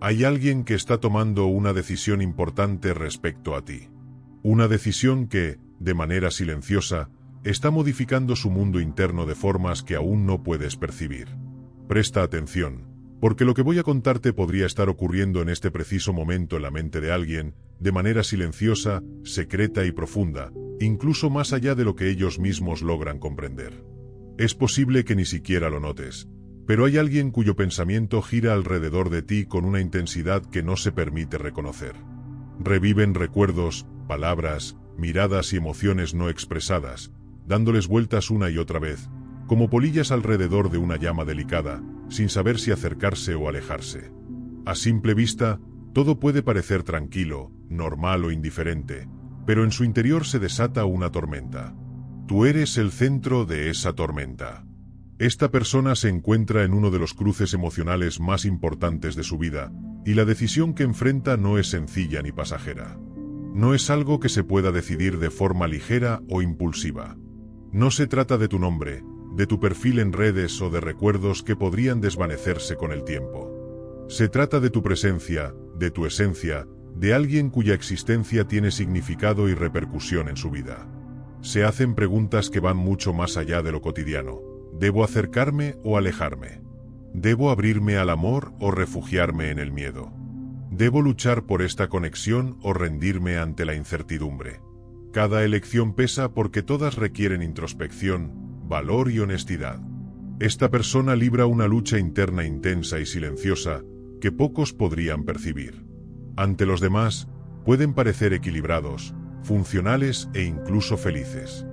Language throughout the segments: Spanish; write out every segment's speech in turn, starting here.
Hay alguien que está tomando una decisión importante respecto a ti. Una decisión que, de manera silenciosa, está modificando su mundo interno de formas que aún no puedes percibir. Presta atención, porque lo que voy a contarte podría estar ocurriendo en este preciso momento en la mente de alguien, de manera silenciosa, secreta y profunda, incluso más allá de lo que ellos mismos logran comprender. Es posible que ni siquiera lo notes, pero hay alguien cuyo pensamiento gira alrededor de ti con una intensidad que no se permite reconocer. Reviven recuerdos, palabras, miradas y emociones no expresadas, dándoles vueltas una y otra vez, como polillas alrededor de una llama delicada, sin saber si acercarse o alejarse. A simple vista, todo puede parecer tranquilo, normal o indiferente, pero en su interior se desata una tormenta. Tú eres el centro de esa tormenta. Esta persona se encuentra en uno de los cruces emocionales más importantes de su vida, y la decisión que enfrenta no es sencilla ni pasajera. No es algo que se pueda decidir de forma ligera o impulsiva. No se trata de tu nombre, de tu perfil en redes o de recuerdos que podrían desvanecerse con el tiempo. Se trata de tu presencia, de tu esencia, de alguien cuya existencia tiene significado y repercusión en su vida. Se hacen preguntas que van mucho más allá de lo cotidiano. ¿Debo acercarme o alejarme? ¿Debo abrirme al amor o refugiarme en el miedo? ¿Debo luchar por esta conexión o rendirme ante la incertidumbre? Cada elección pesa porque todas requieren introspección, valor y honestidad. Esta persona libra una lucha interna intensa y silenciosa que pocos podrían percibir. Ante los demás, pueden parecer equilibrados, funcionales e incluso felices.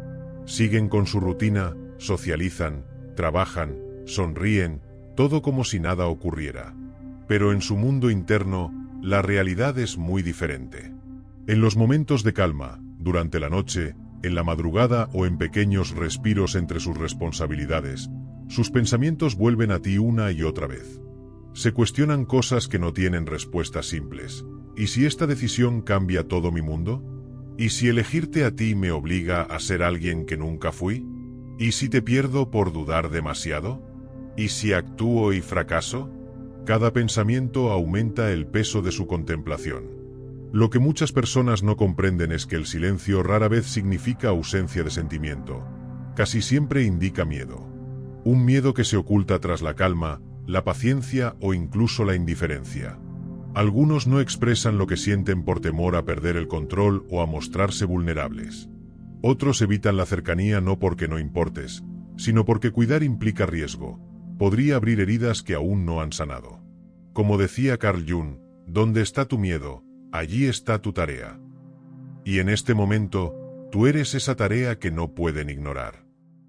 Siguen con su rutina, socializan, trabajan, sonríen, todo como si nada ocurriera. Pero en su mundo interno, la realidad es muy diferente. En los momentos de calma, durante la noche, en la madrugada o en pequeños respiros entre sus responsabilidades, sus pensamientos vuelven a ti una y otra vez. Se cuestionan cosas que no tienen respuestas simples. ¿Y si esta decisión cambia todo mi mundo? ¿Y si elegirte a ti me obliga a ser alguien que nunca fui? ¿Y si te pierdo por dudar demasiado? ¿Y si actúo y fracaso? Cada pensamiento aumenta el peso de su contemplación. Lo que muchas personas no comprenden es que el silencio rara vez significa ausencia de sentimiento. Casi siempre indica miedo. Un miedo que se oculta tras la calma, la paciencia o incluso la indiferencia. Algunos no expresan lo que sienten por temor a perder el control o a mostrarse vulnerables. Otros evitan la cercanía no porque no importes, sino porque cuidar implica riesgo. Podría abrir heridas que aún no han sanado. Como decía Carl Jung, ¿dónde está tu miedo? Allí está tu tarea. Y en este momento, tú eres esa tarea que no pueden ignorar.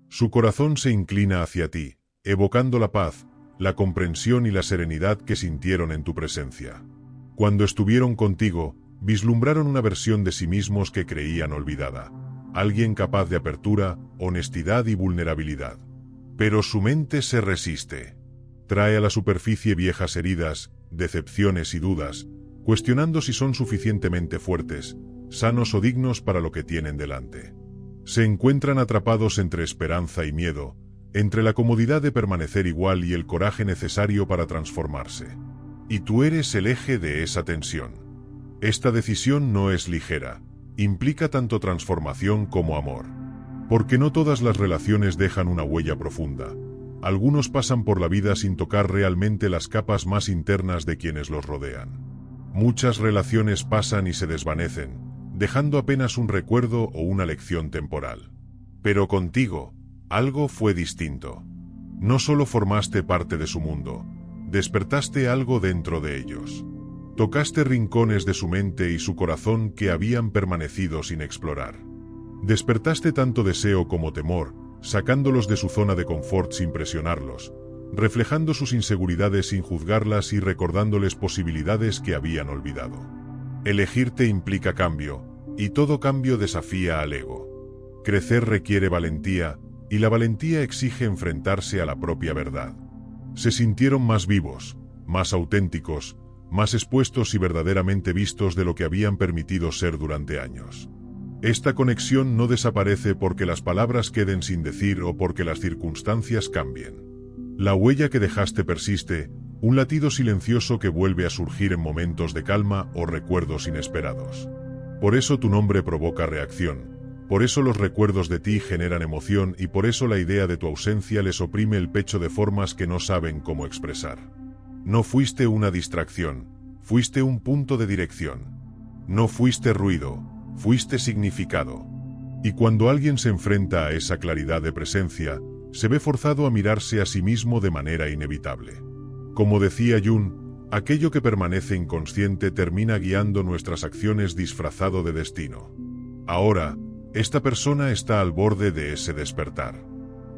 Su corazón se inclina hacia ti, evocando la paz, la comprensión y la serenidad que sintieron en tu presencia. Cuando estuvieron contigo, vislumbraron una versión de sí mismos que creían olvidada. Alguien capaz de apertura, honestidad y vulnerabilidad. Pero su mente se resiste. Trae a la superficie viejas heridas, decepciones y dudas, cuestionando si son suficientemente fuertes, sanos o dignos para lo que tienen delante. Se encuentran atrapados entre esperanza y miedo, entre la comodidad de permanecer igual y el coraje necesario para transformarse. Y tú eres el eje de esa tensión. Esta decisión no es ligera, implica tanto transformación como amor. Porque no todas las relaciones dejan una huella profunda. Algunos pasan por la vida sin tocar realmente las capas más internas de quienes los rodean. Muchas relaciones pasan y se desvanecen, dejando apenas un recuerdo o una lección temporal. Pero contigo, algo fue distinto. No solo formaste parte de su mundo, despertaste algo dentro de ellos. Tocaste rincones de su mente y su corazón que habían permanecido sin explorar. Despertaste tanto deseo como temor, sacándolos de su zona de confort sin presionarlos, reflejando sus inseguridades sin juzgarlas y recordándoles posibilidades que habían olvidado. Elegirte implica cambio, y todo cambio desafía al ego. Crecer requiere valentía, y la valentía exige enfrentarse a la propia verdad. Se sintieron más vivos, más auténticos, más expuestos y verdaderamente vistos de lo que habían permitido ser durante años. Esta conexión no desaparece porque las palabras queden sin decir o porque las circunstancias cambien. La huella que dejaste persiste, un latido silencioso que vuelve a surgir en momentos de calma o recuerdos inesperados. Por eso tu nombre provoca reacción, por eso los recuerdos de ti generan emoción y por eso la idea de tu ausencia les oprime el pecho de formas que no saben cómo expresar. No fuiste una distracción, fuiste un punto de dirección. No fuiste ruido, fuiste significado. Y cuando alguien se enfrenta a esa claridad de presencia, se ve forzado a mirarse a sí mismo de manera inevitable. Como decía Jung, aquello que permanece inconsciente termina guiando nuestras acciones disfrazado de destino. Ahora, esta persona está al borde de ese despertar.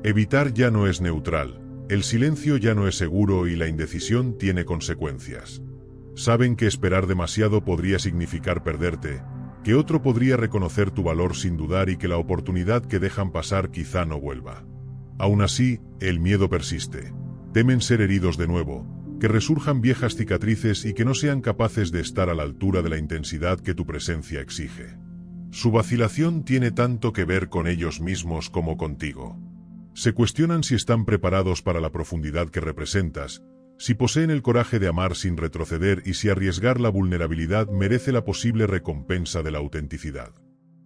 Evitar ya no es neutral, el silencio ya no es seguro y la indecisión tiene consecuencias. Saben que esperar demasiado podría significar perderte, que otro podría reconocer tu valor sin dudar y que la oportunidad que dejan pasar quizá no vuelva. Aún así, el miedo persiste. Temen ser heridos de nuevo, que resurjan viejas cicatrices y que no sean capaces de estar a la altura de la intensidad que tu presencia exige. Su vacilación tiene tanto que ver con ellos mismos como contigo. Se cuestionan si están preparados para la profundidad que representas, si poseen el coraje de amar sin retroceder y si arriesgar la vulnerabilidad merece la posible recompensa de la autenticidad.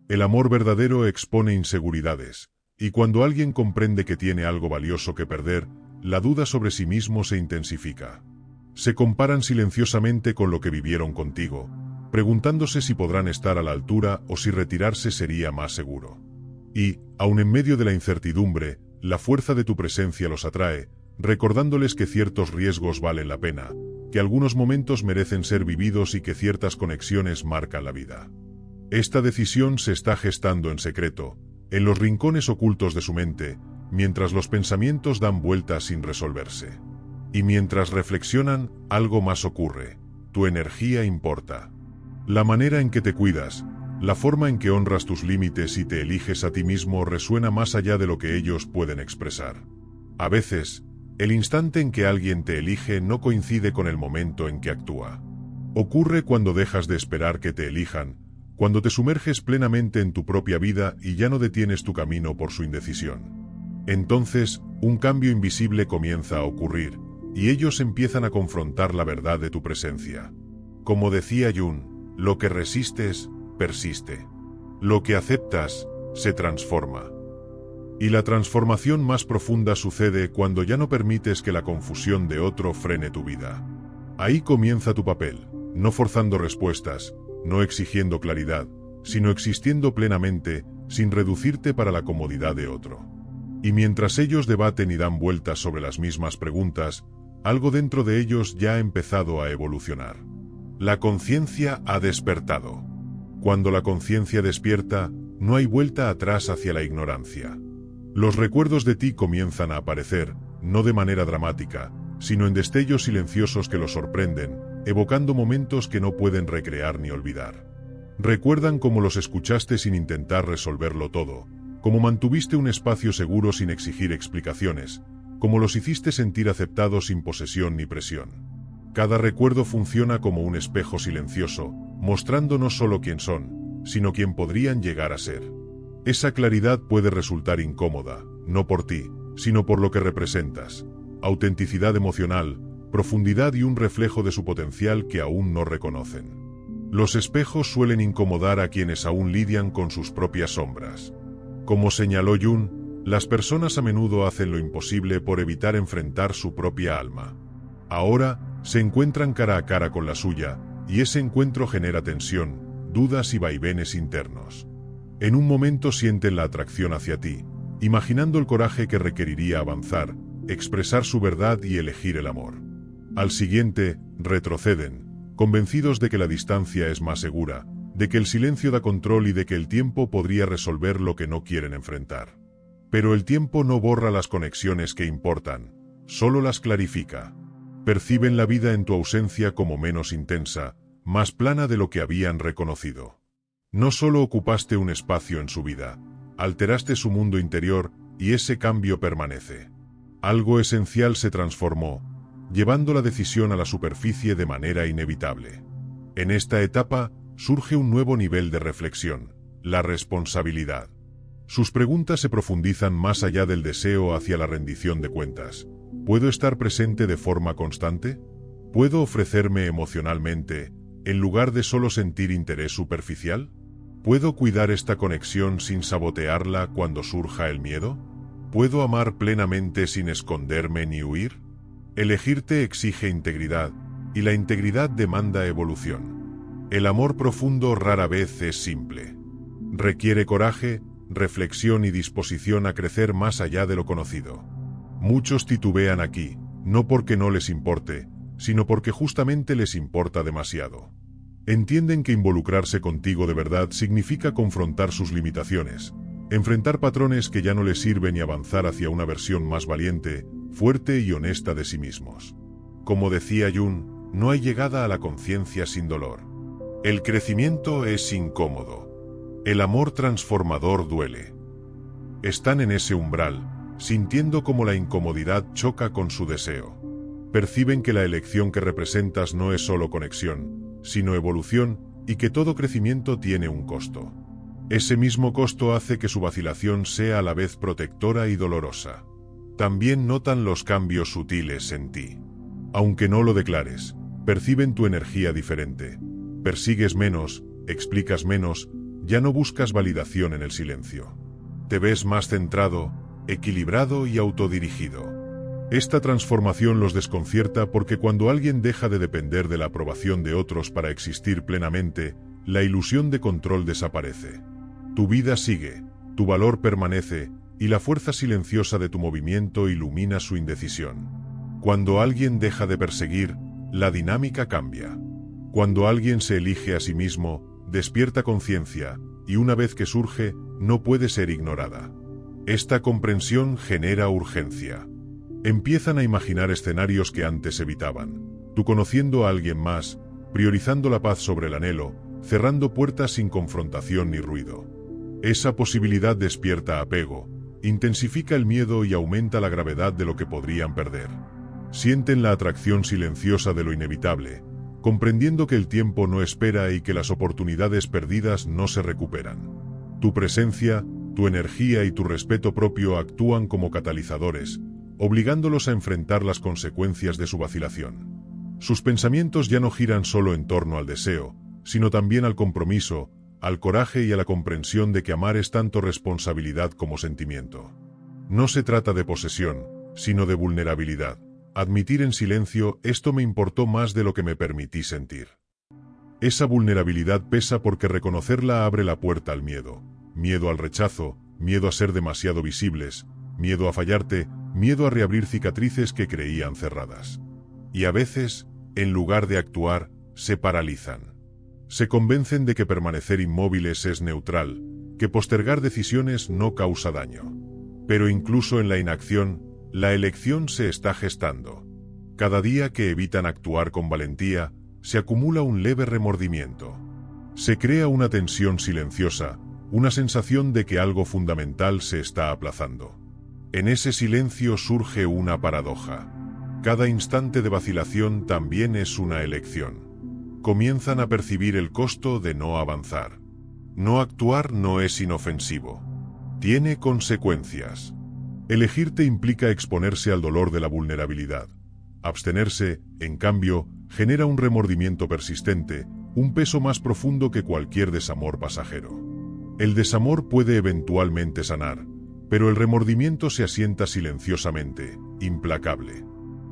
El amor verdadero expone inseguridades, y cuando alguien comprende que tiene algo valioso que perder, la duda sobre sí mismo se intensifica. Se comparan silenciosamente con lo que vivieron contigo, preguntándose si podrán estar a la altura o si retirarse sería más seguro. Y, aun en medio de la incertidumbre, la fuerza de tu presencia los atrae, recordándoles que ciertos riesgos valen la pena, que algunos momentos merecen ser vividos y que ciertas conexiones marcan la vida. Esta decisión se está gestando en secreto, en los rincones ocultos de su mente, mientras los pensamientos dan vueltas sin resolverse. Y mientras reflexionan, algo más ocurre. Tu energía importa. La manera en que te cuidas, la forma en que honras tus límites y te eliges a ti mismo resuena más allá de lo que ellos pueden expresar. A veces, el instante en que alguien te elige no coincide con el momento en que actúa. Ocurre cuando dejas de esperar que te elijan, cuando te sumerges plenamente en tu propia vida y ya no detienes tu camino por su indecisión. Entonces, un cambio invisible comienza a ocurrir, y ellos empiezan a confrontar la verdad de tu presencia. Como decía Jung, lo que resistes, persiste. Lo que aceptas, se transforma. Y la transformación más profunda sucede cuando ya no permites que la confusión de otro frene tu vida. Ahí comienza tu papel, no forzando respuestas, no exigiendo claridad, sino existiendo plenamente, sin reducirte para la comodidad de otro. Y mientras ellos debaten y dan vueltas sobre las mismas preguntas, algo dentro de ellos ya ha empezado a evolucionar. La conciencia ha despertado. Cuando la conciencia despierta, no hay vuelta atrás hacia la ignorancia. Los recuerdos de ti comienzan a aparecer, no de manera dramática, sino en destellos silenciosos que los sorprenden, evocando momentos que no pueden recrear ni olvidar. Recuerdan cómo los escuchaste sin intentar resolverlo todo, cómo mantuviste un espacio seguro sin exigir explicaciones, cómo los hiciste sentir aceptados sin posesión ni presión. Cada recuerdo funciona como un espejo silencioso, mostrando no solo quién son, sino quién podrían llegar a ser. Esa claridad puede resultar incómoda, no por ti, sino por lo que representas. Autenticidad emocional, profundidad y un reflejo de su potencial que aún no reconocen. Los espejos suelen incomodar a quienes aún lidian con sus propias sombras. Como señaló Jung, las personas a menudo hacen lo imposible por evitar enfrentar su propia alma. Ahora, se encuentran cara a cara con la suya, y ese encuentro genera tensión, dudas y vaivenes internos. En un momento sienten la atracción hacia ti, imaginando el coraje que requeriría avanzar, expresar su verdad y elegir el amor. Al siguiente, retroceden, convencidos de que la distancia es más segura, de que el silencio da control y de que el tiempo podría resolver lo que no quieren enfrentar. Pero el tiempo no borra las conexiones que importan, solo las clarifica. Perciben la vida en tu ausencia como menos intensa, más plana de lo que habían reconocido. No solo ocupaste un espacio en su vida, alteraste su mundo interior, y ese cambio permanece. Algo esencial se transformó, llevando la decisión a la superficie de manera inevitable. En esta etapa, surge un nuevo nivel de reflexión, la responsabilidad. Sus preguntas se profundizan más allá del deseo hacia la rendición de cuentas. ¿Puedo estar presente de forma constante? ¿Puedo ofrecerme emocionalmente, en lugar de solo sentir interés superficial? ¿Puedo cuidar esta conexión sin sabotearla cuando surja el miedo? ¿Puedo amar plenamente sin esconderme ni huir? Elegirte exige integridad, y la integridad demanda evolución. El amor profundo rara vez es simple. Requiere coraje, reflexión y disposición a crecer más allá de lo conocido. Muchos titubean aquí, no porque no les importe, sino porque justamente les importa demasiado. Entienden que involucrarse contigo de verdad significa confrontar sus limitaciones, enfrentar patrones que ya no les sirven y avanzar hacia una versión más valiente, fuerte y honesta de sí mismos. Como decía Jung, no hay llegada a la conciencia sin dolor. El crecimiento es incómodo. El amor transformador duele. Están en ese umbral, sintiendo cómo la incomodidad choca con su deseo. Perciben que la elección que representas no es solo conexión, sino evolución, y que todo crecimiento tiene un costo. Ese mismo costo hace que su vacilación sea a la vez protectora y dolorosa. También notan los cambios sutiles en ti. Aunque no lo declares, perciben tu energía diferente. Persigues menos, explicas menos, ya no buscas validación en el silencio. Te ves más centrado, equilibrado y autodirigido. Esta transformación los desconcierta porque cuando alguien deja de depender de la aprobación de otros para existir plenamente, la ilusión de control desaparece. Tu vida sigue, tu valor permanece, y la fuerza silenciosa de tu movimiento ilumina su indecisión. Cuando alguien deja de perseguir, la dinámica cambia. Cuando alguien se elige a sí mismo, despierta conciencia, y una vez que surge, no puede ser ignorada. Esta comprensión genera urgencia. Empiezan a imaginar escenarios que antes evitaban. Tú conociendo a alguien más, priorizando la paz sobre el anhelo, cerrando puertas sin confrontación ni ruido. Esa posibilidad despierta apego, intensifica el miedo y aumenta la gravedad de lo que podrían perder. Sienten la atracción silenciosa de lo inevitable, comprendiendo que el tiempo no espera y que las oportunidades perdidas no se recuperan. Tu presencia, tu energía y tu respeto propio actúan como catalizadores, obligándolos a enfrentar las consecuencias de su vacilación. Sus pensamientos ya no giran solo en torno al deseo, sino también al compromiso, al coraje y a la comprensión de que amar es tanto responsabilidad como sentimiento. No se trata de posesión, sino de vulnerabilidad. Admitir en silencio, esto me importó más de lo que me permití sentir. Esa vulnerabilidad pesa porque reconocerla abre la puerta al miedo. Miedo al rechazo, miedo a ser demasiado visibles, miedo a fallarte, miedo a reabrir cicatrices que creían cerradas. Y a veces, en lugar de actuar, se paralizan. Se convencen de que permanecer inmóviles es neutral, que postergar decisiones no causa daño. Pero incluso en la inacción, la elección se está gestando. Cada día que evitan actuar con valentía, se acumula un leve remordimiento. Se crea una tensión silenciosa, una sensación de que algo fundamental se está aplazando. En ese silencio surge una paradoja. Cada instante de vacilación también es una elección. Comienzan a percibir el costo de no avanzar. No actuar no es inofensivo. Tiene consecuencias. Elegirte implica exponerse al dolor de la vulnerabilidad. Abstenerse, en cambio, genera un remordimiento persistente, un peso más profundo que cualquier desamor pasajero. El desamor puede eventualmente sanar, pero el remordimiento se asienta silenciosamente, implacable.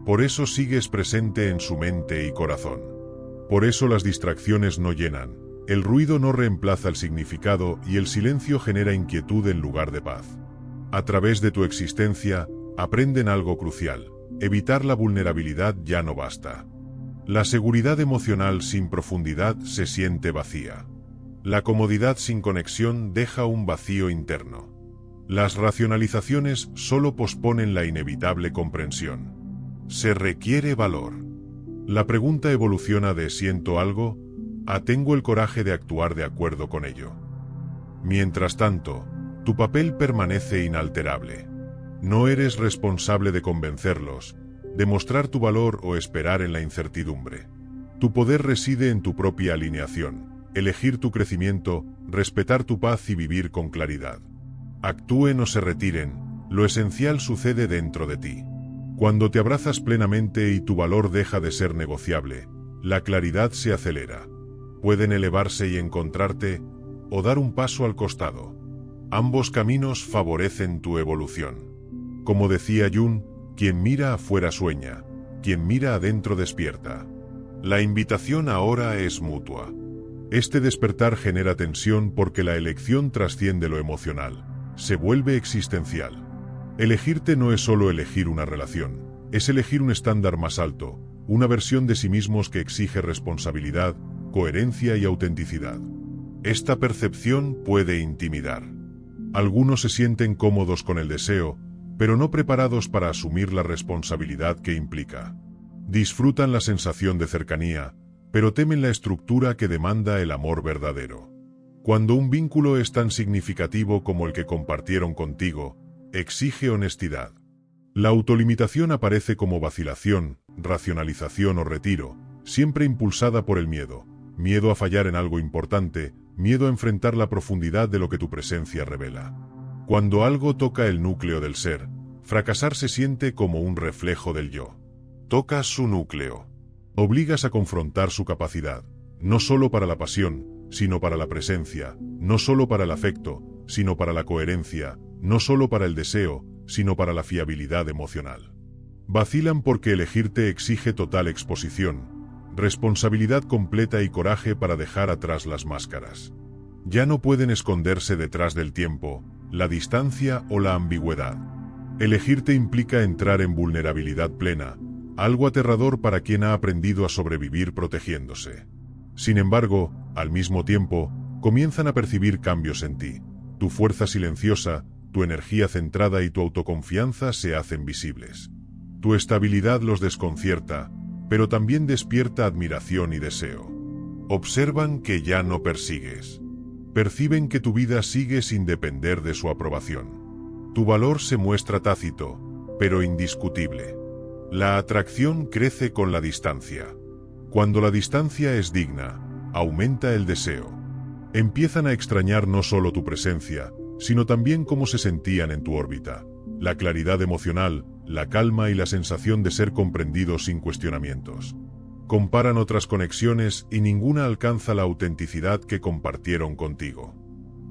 Por eso sigues presente en su mente y corazón. Por eso las distracciones no llenan, el ruido no reemplaza el significado y el silencio genera inquietud en lugar de paz. A través de tu existencia, aprenden algo crucial: evitar la vulnerabilidad ya no basta. La seguridad emocional sin profundidad se siente vacía. La comodidad sin conexión deja un vacío interno. Las racionalizaciones solo posponen la inevitable comprensión. Se requiere valor. La pregunta evoluciona de ¿siento algo? A ¿tengo el coraje de actuar de acuerdo con ello? Mientras tanto, tu papel permanece inalterable. No eres responsable de convencerlos, demostrar tu valor o esperar en la incertidumbre. Tu poder reside en tu propia alineación, elegir tu crecimiento, respetar tu paz y vivir con claridad. Actúen o se retiren, lo esencial sucede dentro de ti. Cuando te abrazas plenamente y tu valor deja de ser negociable, la claridad se acelera. Pueden elevarse y encontrarte, o dar un paso al costado. Ambos caminos favorecen tu evolución. Como decía Jung, quien mira afuera sueña, quien mira adentro despierta. La invitación ahora es mutua. Este despertar genera tensión porque la elección trasciende lo emocional, se vuelve existencial. Elegirte no es solo elegir una relación, es elegir un estándar más alto, una versión de sí mismos que exige responsabilidad, coherencia y autenticidad. Esta percepción puede intimidar. Algunos se sienten cómodos con el deseo, pero no preparados para asumir la responsabilidad que implica. Disfrutan la sensación de cercanía, pero temen la estructura que demanda el amor verdadero. Cuando un vínculo es tan significativo como el que compartieron contigo, exige honestidad. La autolimitación aparece como vacilación, racionalización o retiro, siempre impulsada por el miedo. Miedo a fallar en algo importante, miedo a enfrentar la profundidad de lo que tu presencia revela. Cuando algo toca el núcleo del ser, fracasar se siente como un reflejo del yo. Tocas su núcleo. Obligas a confrontar su capacidad, no solo para la pasión, sino para la presencia, no solo para el afecto, sino para la coherencia, no solo para el deseo, sino para la fiabilidad emocional. Vacilan porque elegirte exige total exposición, responsabilidad completa y coraje para dejar atrás las máscaras. Ya no pueden esconderse detrás del tiempo, la distancia o la ambigüedad. Elegirte implica entrar en vulnerabilidad plena, algo aterrador para quien ha aprendido a sobrevivir protegiéndose. Sin embargo, al mismo tiempo, comienzan a percibir cambios en ti. Tu fuerza silenciosa, tu energía centrada y tu autoconfianza se hacen visibles. Tu estabilidad los desconcierta, pero también despierta admiración y deseo. Observan que ya no persigues. Perciben que tu vida sigue sin depender de su aprobación. Tu valor se muestra tácito, pero indiscutible. La atracción crece con la distancia. Cuando la distancia es digna, aumenta el deseo. Empiezan a extrañar no solo tu presencia, sino también cómo se sentían en tu órbita, la claridad emocional, la calma y la sensación de ser comprendidos sin cuestionamientos. Comparan otras conexiones y ninguna alcanza la autenticidad que compartieron contigo.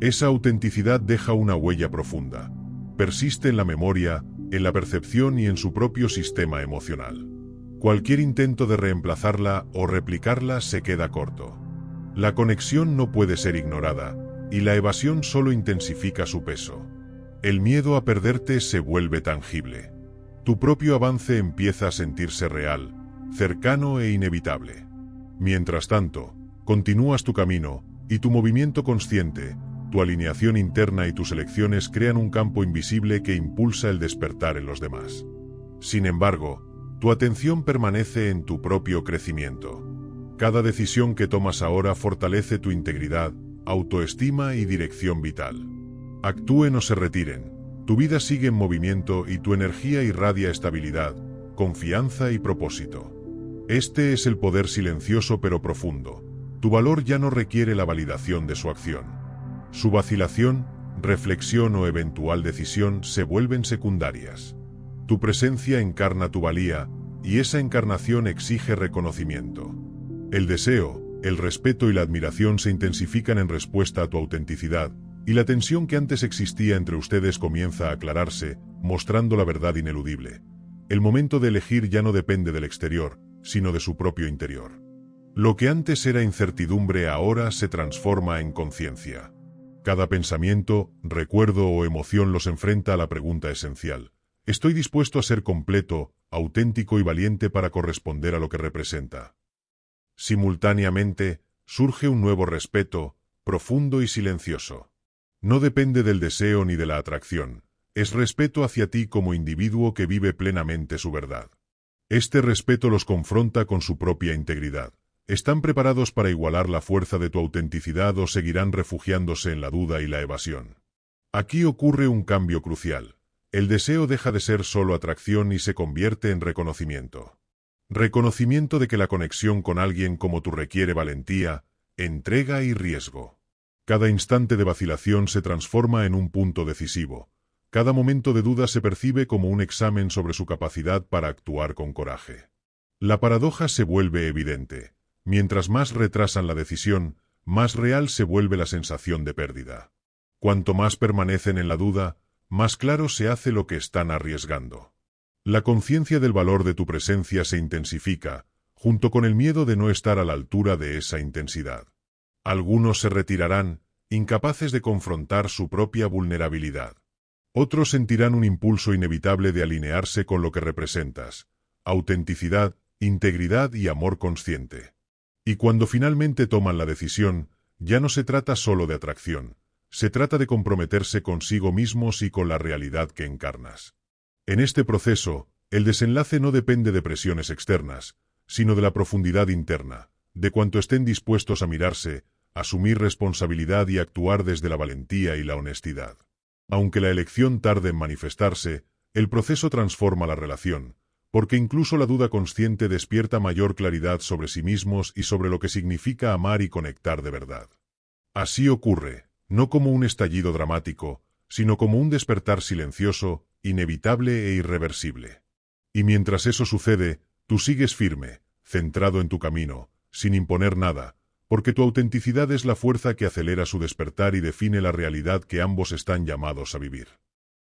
Esa autenticidad deja una huella profunda. Persiste en la memoria, en la percepción y en su propio sistema emocional. Cualquier intento de reemplazarla o replicarla se queda corto. La conexión no puede ser ignorada, y la evasión solo intensifica su peso. El miedo a perderte se vuelve tangible. Tu propio avance empieza a sentirse real, cercano e inevitable. Mientras tanto, continúas tu camino, y tu movimiento consciente, tu alineación interna y tus elecciones crean un campo invisible que impulsa el despertar en los demás. Sin embargo, tu atención permanece en tu propio crecimiento. Cada decisión que tomas ahora fortalece tu integridad, autoestima y dirección vital. Actúen o se retiren, tu vida sigue en movimiento y tu energía irradia estabilidad, confianza y propósito. Este es el poder silencioso pero profundo. Tu valor ya no requiere la validación de su acción. Su vacilación, reflexión o eventual decisión se vuelven secundarias. Tu presencia encarna tu valía, y esa encarnación exige reconocimiento. El deseo, el respeto y la admiración se intensifican en respuesta a tu autenticidad, y la tensión que antes existía entre ustedes comienza a aclararse, mostrando la verdad ineludible. El momento de elegir ya no depende del exterior, sino de su propio interior. Lo que antes era incertidumbre ahora se transforma en conciencia. Cada pensamiento, recuerdo o emoción los enfrenta a la pregunta esencial. ¿Estoy dispuesto a ser completo, auténtico y valiente para corresponder a lo que representa? Simultáneamente, surge un nuevo respeto, profundo y silencioso. No depende del deseo ni de la atracción, es respeto hacia ti como individuo que vive plenamente su verdad. Este respeto los confronta con su propia integridad. ¿Están preparados para igualar la fuerza de tu autenticidad o seguirán refugiándose en la duda y la evasión? Aquí ocurre un cambio crucial. El deseo deja de ser solo atracción y se convierte en reconocimiento. Reconocimiento de que la conexión con alguien como tú requiere valentía, entrega y riesgo. Cada instante de vacilación se transforma en un punto decisivo. cada momento de duda se percibe como un examen sobre su capacidad para actuar con coraje. La paradoja se vuelve evidente. Mientras más retrasan la decisión, más real se vuelve la sensación de pérdida. Cuanto más permanecen en la duda, más claro se hace lo que están arriesgando. La conciencia del valor de tu presencia se intensifica, junto con el miedo de no estar a la altura de esa intensidad. Algunos se retirarán, incapaces de confrontar su propia vulnerabilidad. Otros sentirán un impulso inevitable de alinearse con lo que representas: autenticidad, integridad y amor consciente. Y cuando finalmente toman la decisión, ya no se trata solo de atracción, se trata de comprometerse consigo mismos y con la realidad que encarnas. En este proceso, el desenlace no depende de presiones externas, sino de la profundidad interna, de cuánto estén dispuestos a mirarse, asumir responsabilidad y actuar desde la valentía y la honestidad. Aunque la elección tarde en manifestarse, el proceso transforma la relación, porque incluso la duda consciente despierta mayor claridad sobre sí mismos y sobre lo que significa amar y conectar de verdad. Así ocurre, no como un estallido dramático, sino como un despertar silencioso, inevitable e irreversible. Y mientras eso sucede, tú sigues firme, centrado en tu camino, sin imponer nada, porque tu autenticidad es la fuerza que acelera su despertar y define la realidad que ambos están llamados a vivir.